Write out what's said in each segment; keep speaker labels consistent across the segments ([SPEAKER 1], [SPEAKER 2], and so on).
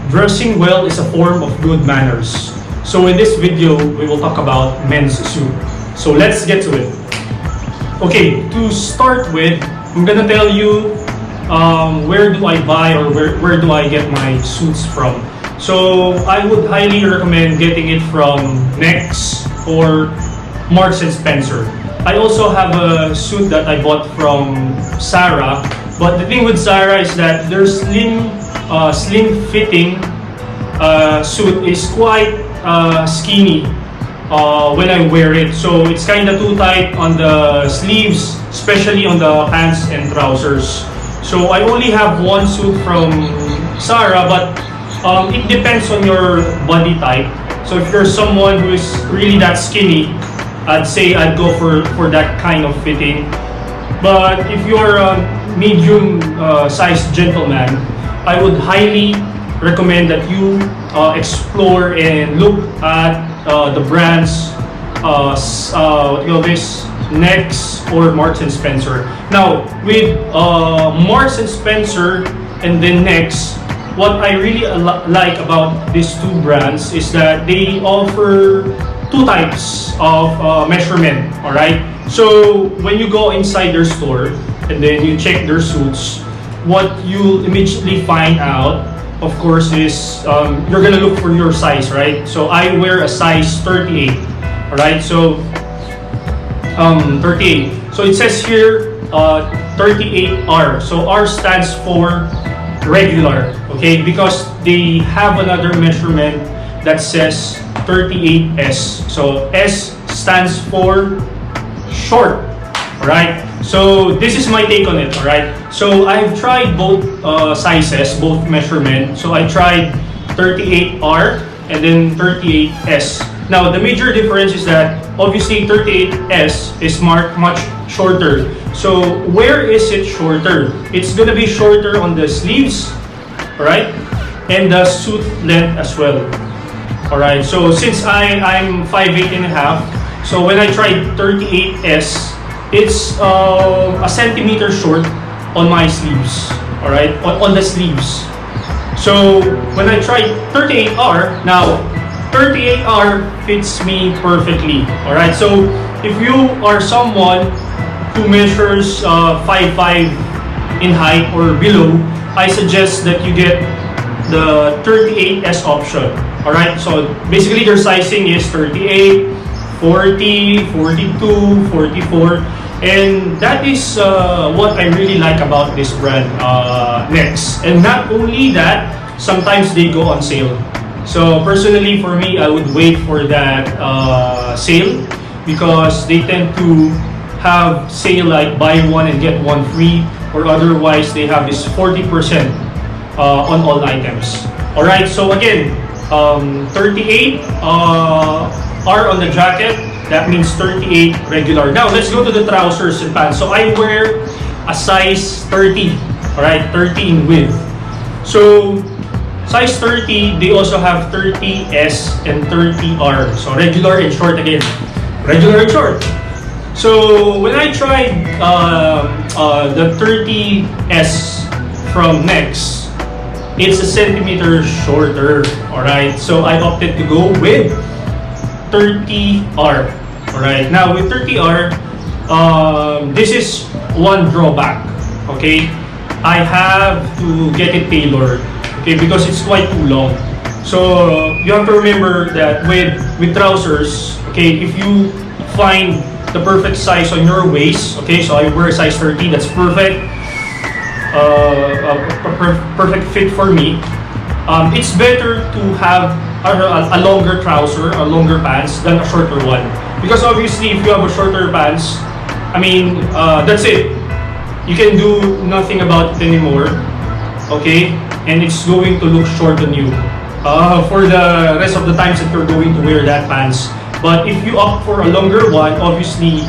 [SPEAKER 1] Dressing well is a form of good manners. So in this video, we will talk about men's suit. So let's get to it. Okay, to start with, I'm gonna tell you where do I buy or where do I get my suits from. So I would highly recommend getting it from Next or Marks and Spencer. I also have a suit that I bought from Zara, but the thing with Zara is that their slim fitting suit is quite skinny when I wear it. So it's kind of too tight on the sleeves, especially on the pants and trousers. So I only have one suit from Zara, but it depends on your body type. So if you're someone who is really that skinny, I'd say I'd go for that kind of fitting. But if you're a medium sized gentleman, I would highly recommend that you explore and look at the brands, what do you call this, Next or Marks and Spencer. Now with Marks and Spencer and then Next, what I really like about these two brands is that they offer two types of measurement. All right. So when you go inside their store and then you check their suits, what you immediately find out, of course, is you're gonna look for your size, right? So I wear a size 38. All right. So 38. So it says here 38R. So R stands for regular. Okay, because they have another measurement that says 38S. So S stands for short. Alright, so this is my take on it. Alright, so I've tried both sizes, both measurement. So I tried 38R and then 38S. Now the major difference is that obviously 38S is marked much shorter. So where is it shorter? It's gonna be shorter on the sleeves, alright, and the suit length as well. Alright, so since I'm 5'8" and a half, so when I tried 38S, it's a centimeter short on my sleeves. Alright, on the sleeves. So when I tried 38R, now 38R fits me perfectly. Alright, so if you are someone who measures 5'5" in height or below, I suggest that you get the 38S option. Alright, so basically their sizing is 38, 40, 42, 44, and that is what I really like about this brand, Next. And not only that, sometimes they go on sale. So personally for me, I would wait for that sale because they tend to have sale like buy one and get one free, or otherwise they have this 40% on all items. Alright, so again, 38 are on the jacket, that means 38 regular. Now let's go to the trousers and pants. So I wear a size 30, alright, 30 in width. So size 30, they also have 30S and 30R. So regular and short again, regular and short. So when I tried the 30S from Next, it's a centimeter shorter. Alright, so I opted to go with 30R. Alright, now with 30R, this is one drawback. Okay, I have to get it tailored. Okay, because it's quite too long. So you have to remember that with trousers, okay, if you find the perfect size on your waist, okay, so I wear a size 30, that's perfect. Perfect fit for me. It's better to have a longer trouser, a longer pants than a shorter one, because obviously if you have a shorter pants, I mean, that's it, you can do nothing about it anymore, okay, and it's going to look short on you for the rest of the times that you're going to wear that pants. But if you opt for a longer one, obviously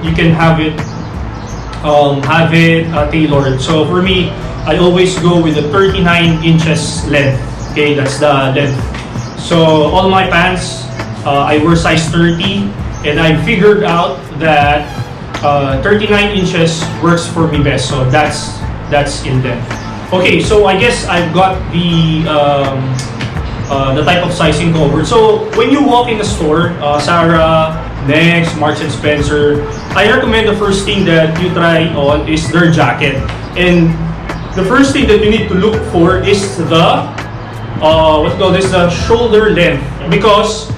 [SPEAKER 1] you can have it tailored. So for me, I always go with the 39 inches length. Okay, that's the length. So all my pants, I wear size 30, and I figured out that 39 inches works for me best. So that's in length. Okay, so I guess I've got the type of sizing covered. So when you walk in the store, Zara, Next, Marks and Spencer, I recommend the first thing that you try on is their jacket. And the first thing that you need to look for is the what you call this, the shoulder length, because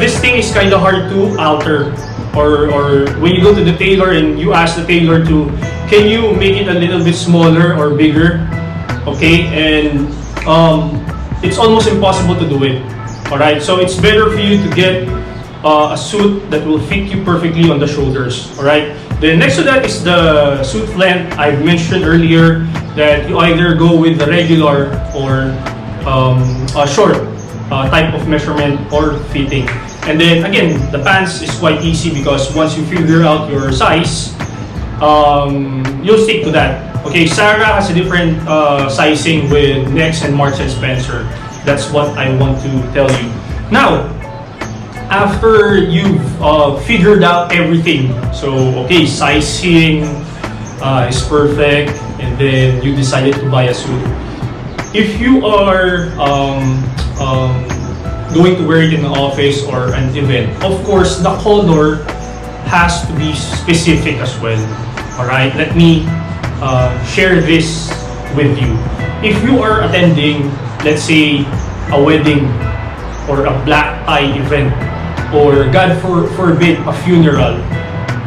[SPEAKER 1] this thing is kind of hard to alter. Or when you go to the tailor and you ask the tailor to, can you make it a little bit smaller or bigger? Okay, and it's almost impossible to do it. All right, so it's better for you to get a suit that will fit you perfectly on the shoulders. All right. Then next to that is the suit length. I've mentioned earlier that you either go with the regular or a short type of measurement or fitting. And then again, the pants is quite easy because once you figure out your size, you'll stick to that. Okay, Zara has a different sizing with Next and Marks and Spencer. That's what I want to tell you. Now, after you've figured out everything, so okay, sizing is perfect, and then you decided to buy a suit. If you are going to wear it in the office or an event, of course, the color has to be specific as well. All right, let me share this with you. If you are attending, let's say, a wedding or a black tie event, or God forbid, a funeral,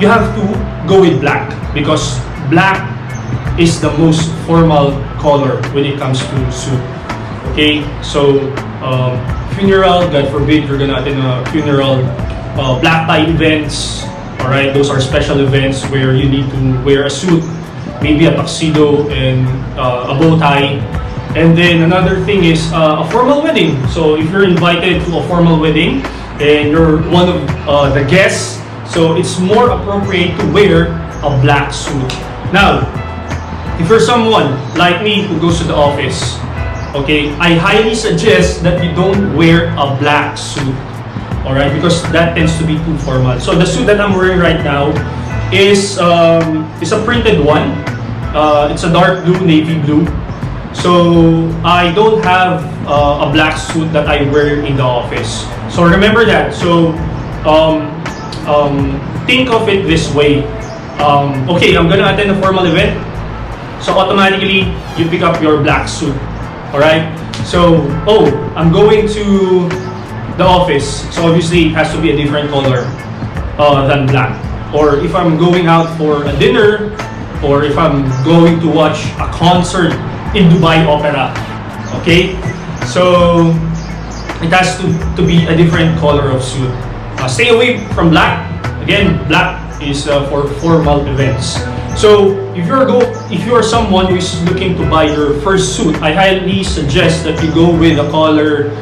[SPEAKER 1] you have to go with black because black is the most formal color when it comes to suit. Okay, so funeral, God forbid you're gonna attend a funeral, black tie events, all right, those are special events where you need to wear a suit, maybe a tuxedo and a bow tie. And then another thing is a formal wedding. So if you're invited to a formal wedding and you're one of the guests, so it's more appropriate to wear a black suit. Now, if you're someone like me who goes to the office, okay, I highly suggest that you don't wear a black suit, all right, because that tends to be too formal. So the suit that I'm wearing right now is a printed one. It's a dark blue, navy blue. So I don't have a black suit that I wear in the office. So remember that. So think of it this way. Okay, I'm gonna attend a formal event. So automatically you pick up your black suit. Alright? So, oh, I'm going to the office. So obviously it has to be a different color than black. Or if I'm going out for a dinner, or if I'm going to watch a concert in Dubai Opera. Okay? So it has to be a different color of suit. Stay away from black. Again, black is for formal events. So if you're someone who is looking to buy your first suit, I highly suggest that you go with a color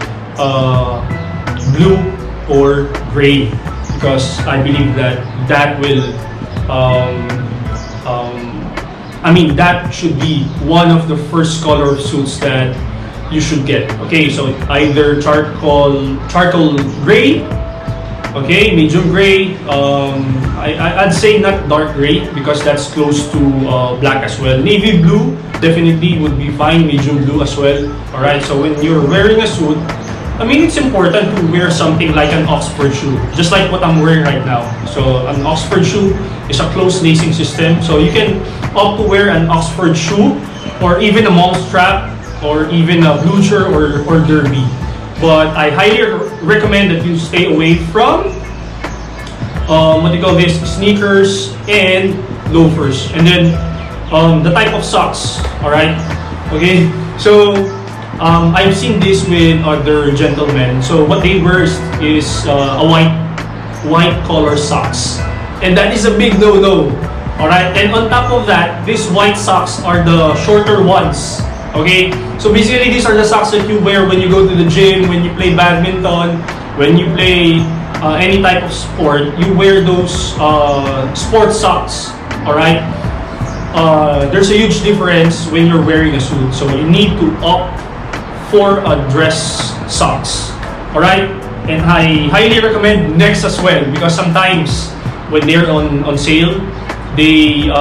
[SPEAKER 1] blue or gray, because I believe that will that should be one of the first color of suits that you should get. Okay, so either charcoal gray, okay, medium gray. I'd say not dark gray because that's close to black as well. Navy blue definitely would be fine. Medium blue as well. All right. So when you're wearing a suit, I mean, it's important to wear something like an Oxford shoe, just like what I'm wearing right now. So an Oxford shoe is a closed lacing system. So you can opt to wear an Oxford shoe, or even a mall strap, or even a Blucher or Derby. But I highly recommend that you stay away from sneakers and loafers. And then the type of socks. All right. Okay. So I've seen this with other gentlemen. So what they wear is a white collar socks, and that is a big no-no. All right. And on top of that, these white socks are the shorter ones. Okay. So basically, these are the socks that you wear when you go to the gym, when you play badminton, when you play any type of sport. You wear those sports socks. All right. There's a huge difference when you're wearing a suit. So you need to opt for a dress socks. All right. And I highly recommend Next as well, because sometimes when they're on sale, they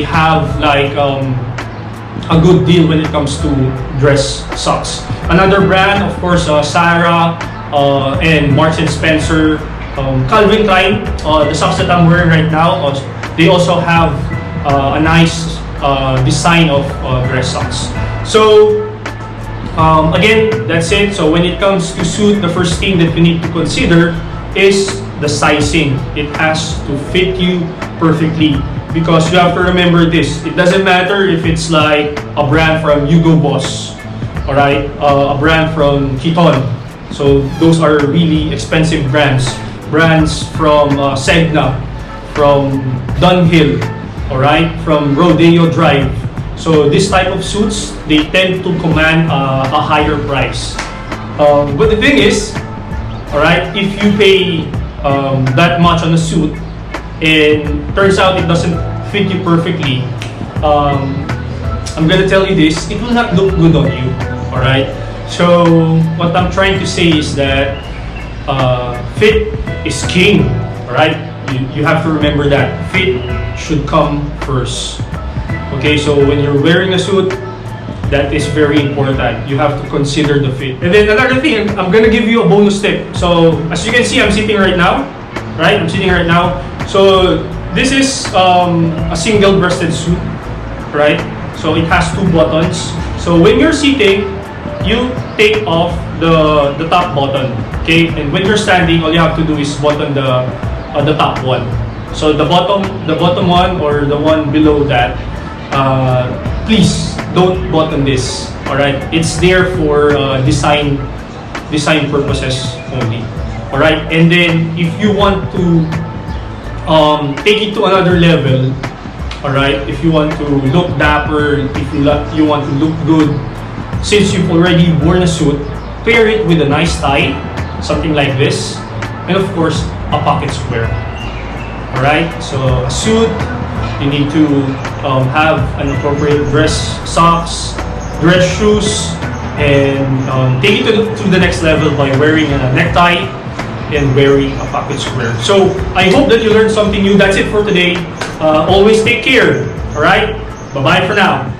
[SPEAKER 1] have like a good deal when it comes to dress socks. Another brand, of course, Sarah and Marks and Spencer, Calvin Klein. The socks that I'm wearing right now, they also have a nice design of dress socks. So again, that's it. So when it comes to suit, the first thing that you need to consider is the sizing. It has to fit you perfectly, because you have to remember this. It doesn't matter if it's like a brand from Hugo Boss, all right, a brand from Kiton. So those are really expensive brands. Brands from Segna, from Dunhill, all right, from Rodeo Drive. So this type of suits, they tend to command a higher price. But the thing is, all right, if you pay that much on a suit and turns out it doesn't fit you perfectly, I'm gonna tell you this, it will not look good on you, all right? So what I'm trying to say is that fit is king, all right? You have to remember that fit should come first. Okay, so when you're wearing a suit, that is very important. You have to consider the fit. And then another thing, I'm gonna give you a bonus tip. So as you can see, I'm sitting right now, right? I'm sitting right now. So this is a single-breasted suit, right? So it has 2 buttons. So when you're sitting, you take off the top button, okay? And when you're standing, all you have to do is button the top one. So the bottom one or the one below that, please don't button this. All right, it's there for design purposes only. All right, and then if you want to take it to another level, all right, if you want to look dapper, if you want to look good, since you've already worn a suit, pair it with a nice tie, something like this, and of course a pocket square. All right, so a suit, you need to have an appropriate dress socks, dress shoes, and take it to the next level by wearing a necktie and wearing a pocket square. So I hope that you learned something new. That's it for today. Always take care. All right, bye bye for now.